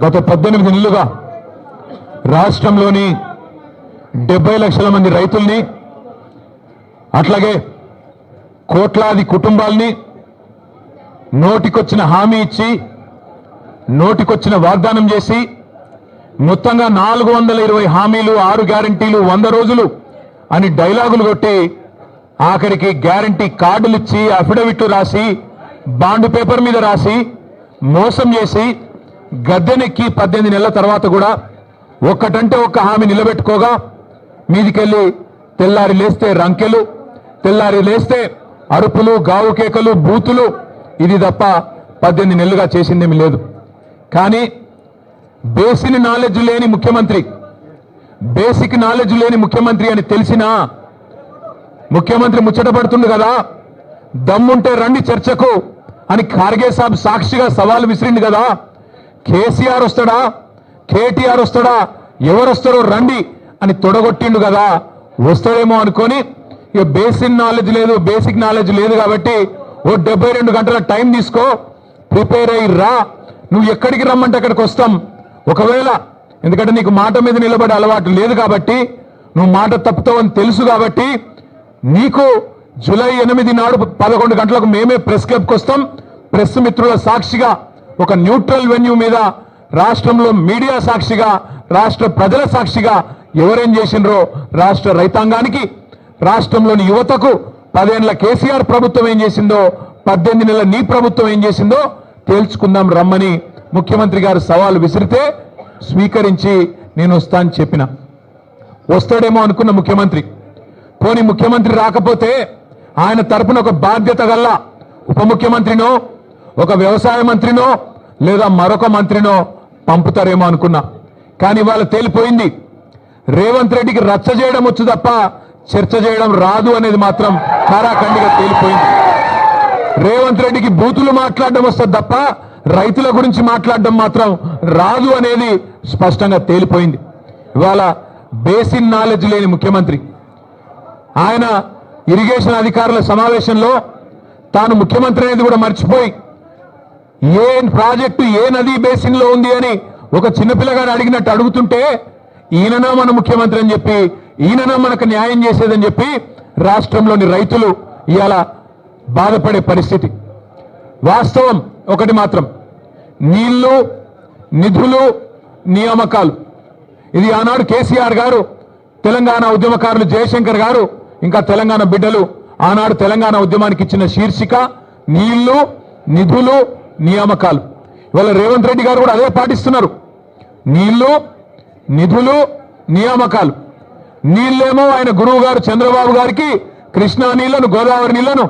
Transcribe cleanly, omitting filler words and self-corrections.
గత 18 నెలలుగా రాష్ట్రంలోని 70 లక్షల మంది రైతుల్ని అట్లాగే కోట్లాది కుటుంబాల్ని నోటికొచ్చిన హామీ ఇచ్చి నోటికొచ్చిన వాగ్దానం చేసి మొత్తంగా 420 హామీలు 6 గ్యారంటీలు 100 రోజులు అని డైలాగులు కొట్టి ఆఖరికి గ్యారంటీ కార్డులు ఇచ్చి అఫిడవిట్లు రాసి బాండ్ పేపర్ మీద రాసి మోసం చేసి గద్దెనెక్కి 18 నెలల తర్వాత కూడా ఒక్కటంటే ఒక్క హామీ నిలబెట్టుకోగా మీదికెళ్ళి తెల్లారి లేస్తే రంకెలు, తెల్లారి లేస్తే అరుపులు, గావు కేకలు, బూతులు, ఇది తప్ప 18 నెలలుగా చేసిందేమీ లేదు. కానీ బేసిక్ నాలెడ్జ్ లేని ముఖ్యమంత్రి అని తెలిసినా ముఖ్యమంత్రి ముచ్చటపడుతుంది కదా, దమ్ముంటే రండి చర్చకు అని ఖార్గే సాబ్ సాక్షిగా సవాల్ విసిరింది కదా. కేసీఆర్ వస్తాడా, కేటీఆర్ వస్తాడా, ఎవరు వస్తారో రండి అని తొడగొట్టిండు కదా. వస్తాడేమో అనుకొని ఇక బేసిక్ నాలెడ్జ్ లేదు కాబట్టి ఓ 72 గంటల టైం తీసుకో, ప్రిపేర్ అయ్యి రా, నువ్వు ఎక్కడికి రమ్మంటే అక్కడికి వస్తాం. ఒకవేళ ఎందుకంటే నీకు మాట మీద నిలబడే అలవాటు లేదు కాబట్టి, నువ్వు మాట తప్పుతావని తెలుసు కాబట్టి, నీకు జూలై 8 నాడు 11 గంటలకు మేమే ప్రెస్ క్లబ్కి వస్తాం. ప్రెస్ మిత్రుల సాక్షిగా ఒక న్యూట్రల్ వెన్యూ మీద రాష్ట్రంలో మీడియా సాక్షిగా, రాష్ట్ర ప్రజల సాక్షిగా ఎవరేం చేసిండ్రో, రాష్ట్ర రైతాంగానికి, రాష్ట్రంలోని యువతకు 10 ఏళ్ల కేసీఆర్ ప్రభుత్వం ఏం చేసిందో, 18 నెలల నీ ప్రభుత్వం ఏం చేసిందో తేల్చుకుందాం రమ్మని ముఖ్యమంత్రి గారు సవాల్ విసిరితే స్వీకరించి నేను వస్తా అని చెప్పిన. వస్తాడేమో అనుకున్న ముఖ్యమంత్రి, పోనీ ముఖ్యమంత్రి రాకపోతే ఆయన తరపున ఒక బాధ్యత గల్ల ఉప ముఖ్యమంత్రినో, ఒక వ్యవసాయ మంత్రినో, లేదా మరొక మంత్రినో పంపుతారేమో అనుకున్నా. కానీ ఇవాళ తేలిపోయింది, రేవంత్ రెడ్డికి రచ్చ చేయడం వచ్చు తప్ప చర్చ చేయడం రాదు అనేది మాత్రం కారాఖండిగా తేలిపోయింది. రేవంత్ రెడ్డికి బూతులు మాట్లాడడం వస్తుంది తప్ప రైతుల గురించి మాట్లాడడం మాత్రం రాదు అనేది స్పష్టంగా తేలిపోయింది. ఇవాళ బేసిక్ నాలెడ్జ్ లేని ముఖ్యమంత్రి, ఆయన ఇరిగేషన్ అధికారుల సమావేశంలో తాను ముఖ్యమంత్రి అనేది కూడా మర్చిపోయి ఏ ప్రాజెక్టు ఏ నదీ బేసిన్ లో ఉంది అని ఒక చిన్నపిల్లగాడు అడిగినట్టు అడుగుతుంటే, ఈయననా మన ముఖ్యమంత్రి అని చెప్పి, ఈయననా మనకు న్యాయం చేసేదని చెప్పి రాష్ట్రంలోని రైతులు ఇవాళ బాధపడే పరిస్థితి. వాస్తవం ఒకటి మాత్రం, నీళ్లు, నిధులు, నియామకాలు, ఇది ఆనాడు కేసీఆర్ గారు, తెలంగాణ ఉద్యమకారులు జయశంకర్ గారు, ఇంకా తెలంగాణ బిడ్డలు ఆనాడు తెలంగాణ ఉద్యమానికి ఇచ్చిన శీర్షిక నీళ్లు, నిధులు, నియామకాలు. ఇవాళ రేవంత్ రెడ్డి గారు కూడా అదే పాటిస్తున్నారు. నీళ్లు, నిధులు, నియామకాలు. నీళ్ళేమో ఆయన గురువు గారు చంద్రబాబు గారికి కృష్ణా నీళ్లను, గోదావరి నీళ్లను